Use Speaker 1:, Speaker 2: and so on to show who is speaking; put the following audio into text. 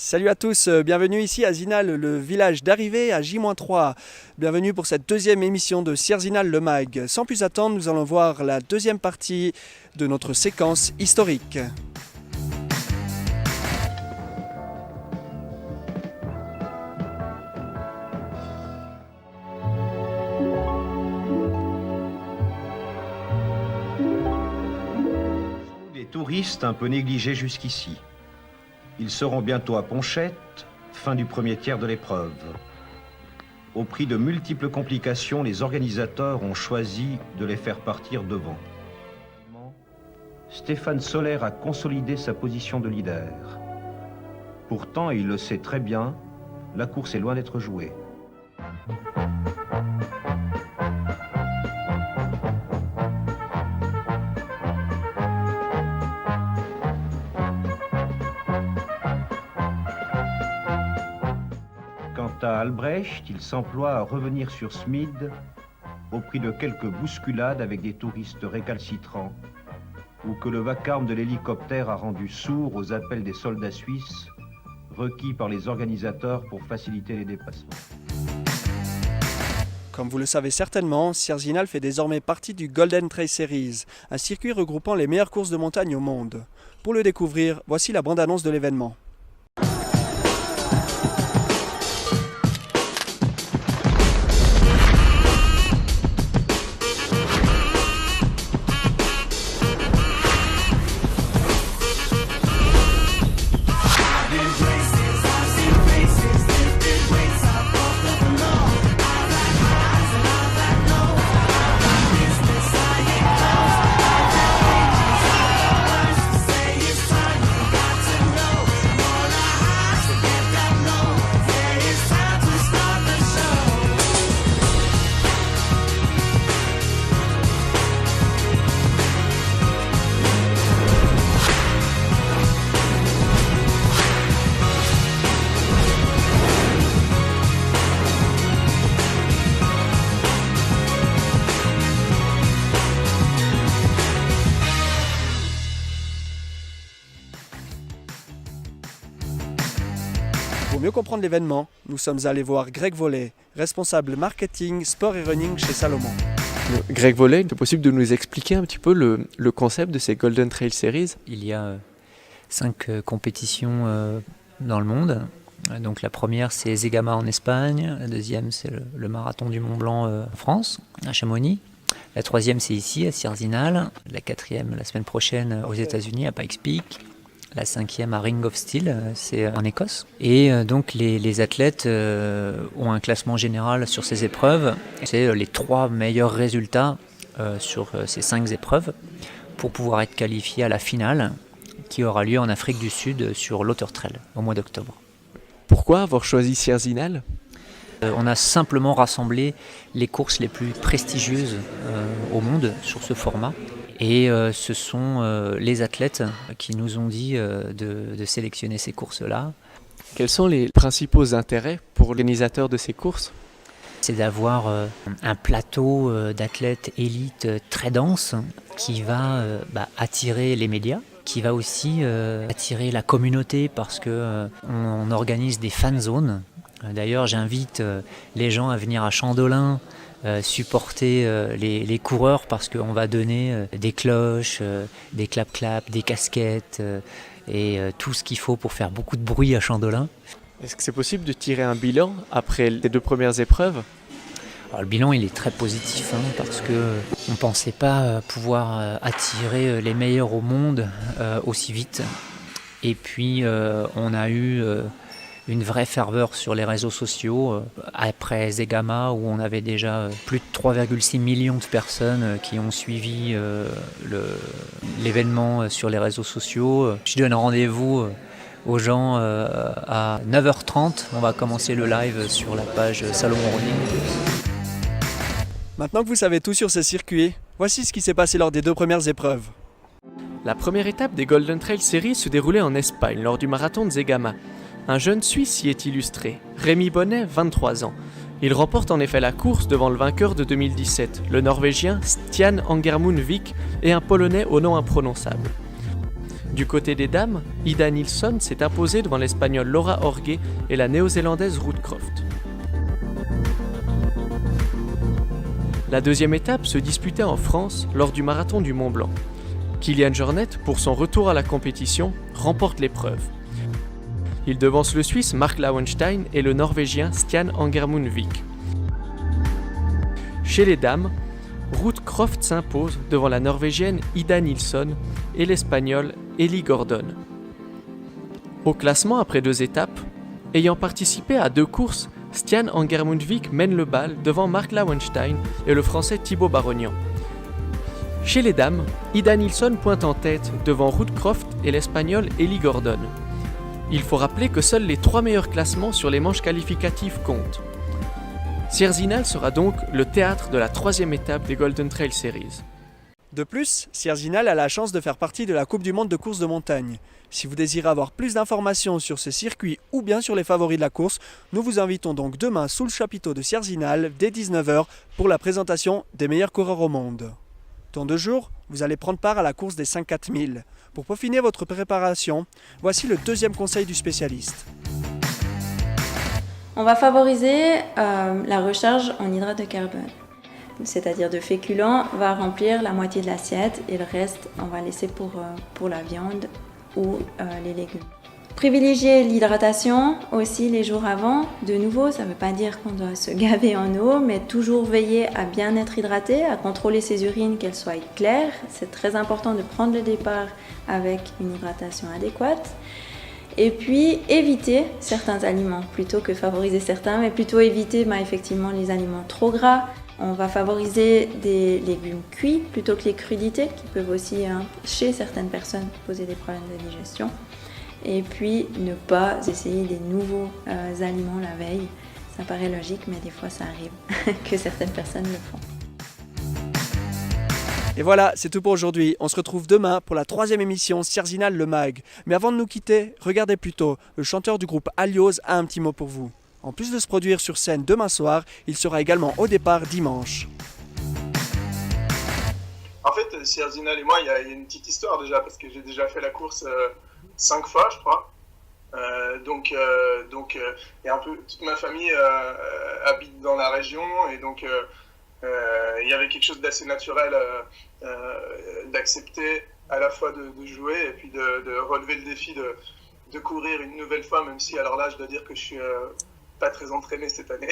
Speaker 1: Salut à tous, bienvenue ici à Zinal, le village d'arrivée à J-3. Bienvenue pour cette deuxième émission de Sierzinal le Mag. Sans plus attendre, nous allons voir la deuxième partie de notre séquence historique.
Speaker 2: Des touristes un peu négligés jusqu'ici. Ils seront bientôt à Ponchette, fin du premier tiers de l'épreuve. Au prix de multiples complications, les organisateurs ont choisi de les faire partir devant. Stéphane Soler a consolidé sa position de leader. Pourtant, il le sait très bien, la course est loin d'être jouée. Quant à Albrecht, il s'emploie à revenir sur Smid au prix de quelques bousculades avec des touristes récalcitrants ou que le vacarme de l'hélicoptère a rendu sourd aux appels des soldats suisses requis par les organisateurs pour faciliter les dépassements.
Speaker 1: Comme vous le savez certainement, Sierzinal fait désormais partie du Golden Trail Series, un circuit regroupant les meilleures courses de montagne au monde. Pour le découvrir, voici la bande-annonce de l'événement. Pour mieux comprendre l'événement, nous sommes allés voir Greg Vollet, responsable marketing, sport et running chez Salomon.
Speaker 3: Greg Vollet, est-il possible de nous expliquer un petit peu le concept de ces Golden Trail Series ?
Speaker 4: Il y a 5 compétitions dans le monde. Donc la première c'est Zegama en Espagne, la deuxième c'est le marathon du Mont Blanc en France, à Chamonix. La troisième c'est ici à Sierzinal, la quatrième la semaine prochaine aux États-Unis à Pikes Peak. La cinquième à Ring of Steel, c'est en Écosse. Et donc les athlètes ont un classement général sur ces épreuves. C'est les 3 meilleurs résultats sur ces 5 épreuves pour pouvoir être qualifiés à la finale qui aura lieu en Afrique du Sud sur l'Ottertrail au mois d'octobre.
Speaker 3: Pourquoi avoir choisi Sierzinal ?
Speaker 4: On a simplement rassemblé les courses les plus prestigieuses au monde sur ce format. Et ce sont les athlètes qui nous ont dit de sélectionner ces courses-là.
Speaker 3: Quels sont les principaux intérêts pour l'organisateur de ces courses ?
Speaker 4: C'est d'avoir un plateau d'athlètes élites très dense qui va attirer les médias, qui va aussi attirer la communauté parce qu'on organise des fan zones. D'ailleurs, j'invite les gens à venir à Chandolin supporter les coureurs parce qu'on va donner des cloches, des clap-clap, des casquettes et tout ce qu'il faut pour faire beaucoup de bruit à Chandolin.
Speaker 3: Est-ce que c'est possible de tirer un bilan après les 2 premières épreuves ?
Speaker 4: Alors, le bilan il est très positif parce qu'on ne pensait pas pouvoir attirer les meilleurs au monde aussi vite. Et puis on a eu une vraie ferveur sur les réseaux sociaux après Zegama où on avait déjà plus de 3,6 millions de personnes qui ont suivi l'événement sur les réseaux sociaux. Je donne rendez-vous aux gens à 9h30. On va commencer le live sur la page Salomon Running.
Speaker 1: Maintenant que vous savez tout sur ce circuit, voici ce qui s'est passé lors des 2 premières épreuves.
Speaker 3: La première étape des Golden Trail Series se déroulait en Espagne lors du marathon de Zegama. Un jeune Suisse y est illustré, Rémi Bonnet, 23 ans. Il remporte en effet la course devant le vainqueur de 2017, le Norvégien Stian Angermund Vik et un Polonais au nom imprononçable. Du côté des dames, Ida Nilsson s'est imposée devant l'Espagnole Laura Orgue et la Néo-Zélandaise Ruth Croft. La deuxième étape se disputait en France lors du marathon du Mont Blanc. Kilian Jornet, pour son retour à la compétition, remporte l'épreuve. Il devance le Suisse Mark Lauenstein et le Norvégien Stian Angermund-Vik. Chez les dames, Ruth Croft s'impose devant la Norvégienne Ida Nilsson et l'Espagnole Ellie Gordon. Au classement après 2 étapes, ayant participé à 2 courses, Stian Angermund-Vik mène le bal devant Mark Lauenstein et le Français Thibaut Barognan. Chez les dames, Ida Nilsson pointe en tête devant Ruth Croft et l'Espagnole Ellie Gordon. Il faut rappeler que seuls les 3 meilleurs classements sur les manches qualificatives comptent. Sierzinal sera donc le théâtre de la 3e étape des Golden Trail Series.
Speaker 1: De plus, Sierzinal a la chance de faire partie de la Coupe du Monde de course de montagne. Si vous désirez avoir plus d'informations sur ce circuit ou bien sur les favoris de la course, nous vous invitons donc demain sous le chapiteau de Sierzinal dès 19h pour la présentation des meilleurs coureurs au monde. Dans 2 jours, vous allez prendre part à la course des 5-4000. Pour peaufiner votre préparation, voici le 2e conseil du spécialiste.
Speaker 5: On va favoriser la recharge en hydrates de carbone, c'est-à-dire de féculents, va remplir la moitié de l'assiette et le reste, on va laisser pour la viande ou les légumes. Privilégier l'hydratation aussi les jours avant. De nouveau, ça ne veut pas dire qu'on doit se gaver en eau, mais toujours veiller à bien être hydraté, à contrôler ses urines, qu'elles soient claires. C'est très important de prendre le départ avec une hydratation adéquate. Et puis, éviter certains aliments, plutôt que favoriser certains, mais plutôt éviter effectivement les aliments trop gras. On va favoriser des légumes cuits plutôt que les crudités, qui peuvent aussi, chez certaines personnes, poser des problèmes de digestion. Et puis, ne pas essayer des nouveaux aliments la veille. Ça paraît logique, mais des fois, ça arrive que certaines personnes le font.
Speaker 1: Et voilà, c'est tout pour aujourd'hui. On se retrouve demain pour la 3e émission Sierzinal le Mag. Mais avant de nous quitter, regardez plutôt, le chanteur du groupe Alios a un petit mot pour vous. En plus de se produire sur scène demain soir, il sera également au départ dimanche.
Speaker 6: En fait, Sierzinal et moi, il y a une petite histoire déjà, parce que j'ai déjà fait la course 5 fois, je crois. Donc, et un peu toute ma famille habite dans la région, et donc il y avait quelque chose d'assez naturel d'accepter à la fois de jouer et puis de relever le défi de courir une nouvelle fois, même si alors là, je dois dire que je suis pas très entraîné cette année.